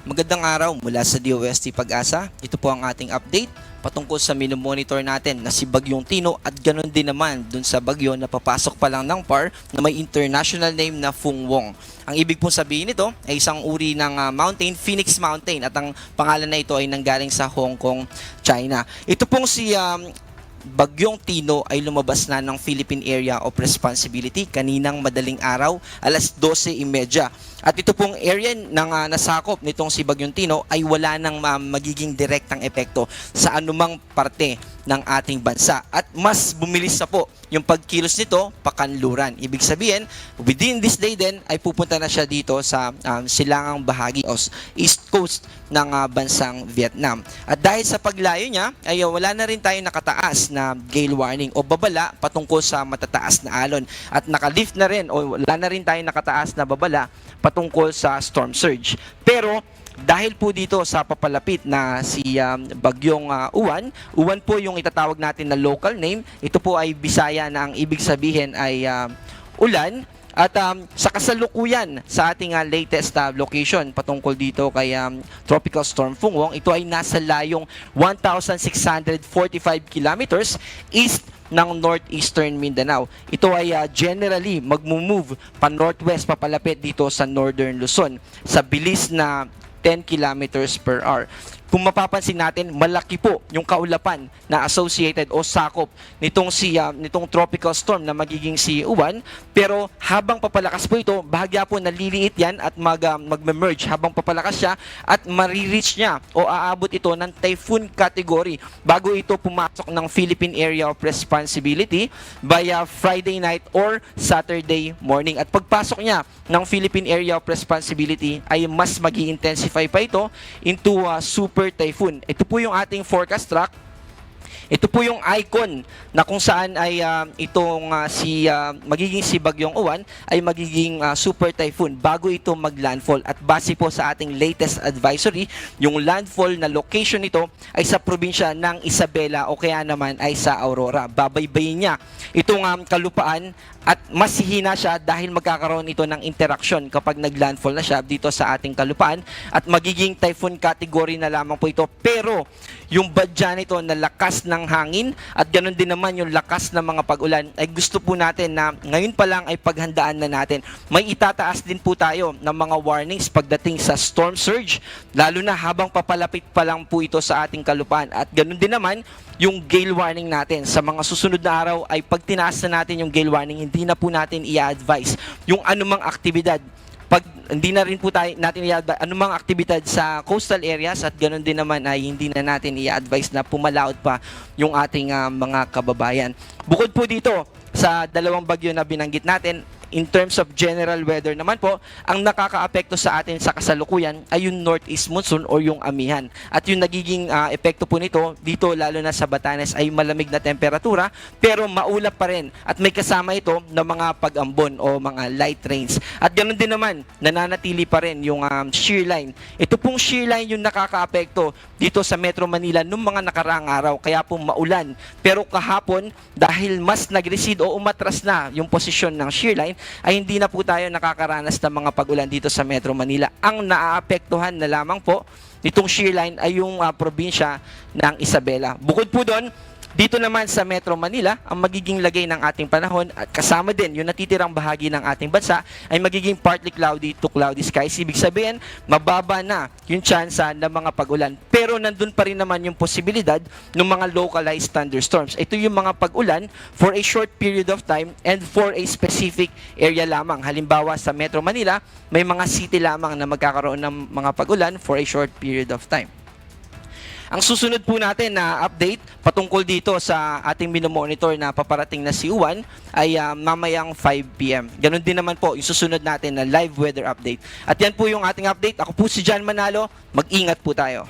Magandang araw mula sa DOST Pag-asa. Ito po ang ating update patungkol sa minomonitor natin na si Bagyong Tino at ganoon din naman dun sa bagyo na papasok pa lang ng PAR na may international name na Fung Wong. Ang ibig pong sabihin nito ay isang uri ng mountain, Phoenix Mountain, at ang pangalan na ito ay nanggaling sa Hong Kong, China. Ito pong si Bagyong Tino ay lumabas na ng Philippine Area of Responsibility kaninang madaling araw, alas 12:30. At ito pong area ng nasakop nitong si Bagyong Tino ay wala nang magiging direktang epekto sa anumang parte ng ating bansa. At mas bumilis na po yung pagkilos nito pakanluran. Ibig sabihin, within this day din ay pupunta na siya dito sa silangang bahagi o east coast ng bansang Vietnam. At dahil sa paglayo niya, ay wala na rin tayo nakataas na gale warning o babala patungkol sa matataas na alon. At nakalift na rin o wala na rin tayo nakataas na babala patungkol sa storm surge. Pero dahil po dito sa papalapit na si Bagyong Uwan po yung itatawag natin na local name. Ito po ay Bisaya na ang ibig sabihin ay ulan. At sa kasalukuyan sa ating latest location patungkol dito kay Tropical Storm Fung Wong, ito ay nasa layong 1,645 kilometers east ng northeastern Mindanao. Ito ay generally magmumove pa northwest papalapit dito sa northern Luzon sa bilis na 10 kilometers per hour. Kung mapapansin natin, malaki po yung kaulapan na associated o sakop nitong tropical storm na magiging si Uwan. Pero habang papalakas po ito, bahagya po naliliit yan at magme-merge habang papalakas siya at marireach niya o aabot ito ng typhoon category bago ito pumasok ng Philippine Area of Responsibility via Friday night or Saturday morning. At pagpasok niya ng Philippine Area of Responsibility ay mas magi-intensify pa ito into super typhoon. Ito po yung ating forecast track. Ito po yung icon na kung saan ay magiging si Bagyong Uwan ay magiging super typhoon bago ito maglandfall. At base po sa ating latest advisory, yung landfall na location nito ay sa probinsya ng Isabela o kaya naman ay sa Aurora. Babaybayin niya itong kalupaan at mas hihina siya dahil magkakaroon ito ng interaction kapag naglandfall na siya dito sa ating kalupaan at magiging typhoon category na lamang po ito. Pero yung badya nito na lakas ng hangin at ganoon din naman yung lakas ng mga pag-ulan ay gusto po natin na ngayon pa lang ay paghandaan na natin. May itataas din po tayo ng mga warnings pagdating sa storm surge, lalo na habang papalapit pa lang po ito sa ating kalupaan. At ganoon din naman yung gale warning natin. Sa mga susunod na araw ay pag tinaas na natin yung gale warning, hindi na po natin i-advise yung anumang aktibidad. Pag hindi na rin po natin i-advise anumang aktibidad sa coastal areas at ganoon din naman ay hindi na natin i-advise na pumalaot pa yung ating mga kababayan. Bukod po dito sa dalawang bagyo na binanggit natin, in terms of general weather naman po, ang nakakaapekto sa atin sa kasalukuyan ay yung northeast monsoon o yung amihan. At yung nagiging epekto po nito, dito lalo na sa Batanes ay malamig na temperatura, pero maulap pa rin. At may kasama ito ng mga pag-ambon o mga light rains. At ganoon din naman, nananatili pa rin yung shear line. Ito pong shear line yung nakakaapekto dito sa Metro Manila nung mga nakaraang araw, kaya po maulan. Pero kahapon, dahil mas nag-recede o umatras na yung posisyon ng shear line, ay hindi na po tayo nakakaranas ng mga pag-ulan dito sa Metro Manila. Ang naaapektuhan na lamang po nitong shear line ay yung probinsya ng Isabela. Bukod po doon, dito naman sa Metro Manila, ang magiging lagay ng ating panahon at kasama din yung natitirang bahagi ng ating bansa ay magiging partly cloudy to cloudy skies. Ibig sabihin, mababa na yung tsansa ng mga pag-ulan. Pero nandun pa rin naman yung posibilidad ng mga localized thunderstorms. Ito yung mga pag-ulan for a short period of time and for a specific area lamang. Halimbawa sa Metro Manila, may mga city lamang na magkakaroon ng mga pag-ulan for a short period of time. Ang susunod po natin na update patungkol dito sa ating minomonitor na paparating na si Uwan ay mamayang 5 p.m. Ganon din naman po yung susunod natin na live weather update. At yan po yung ating update. Ako po si John Manalo. Mag-ingat po tayo.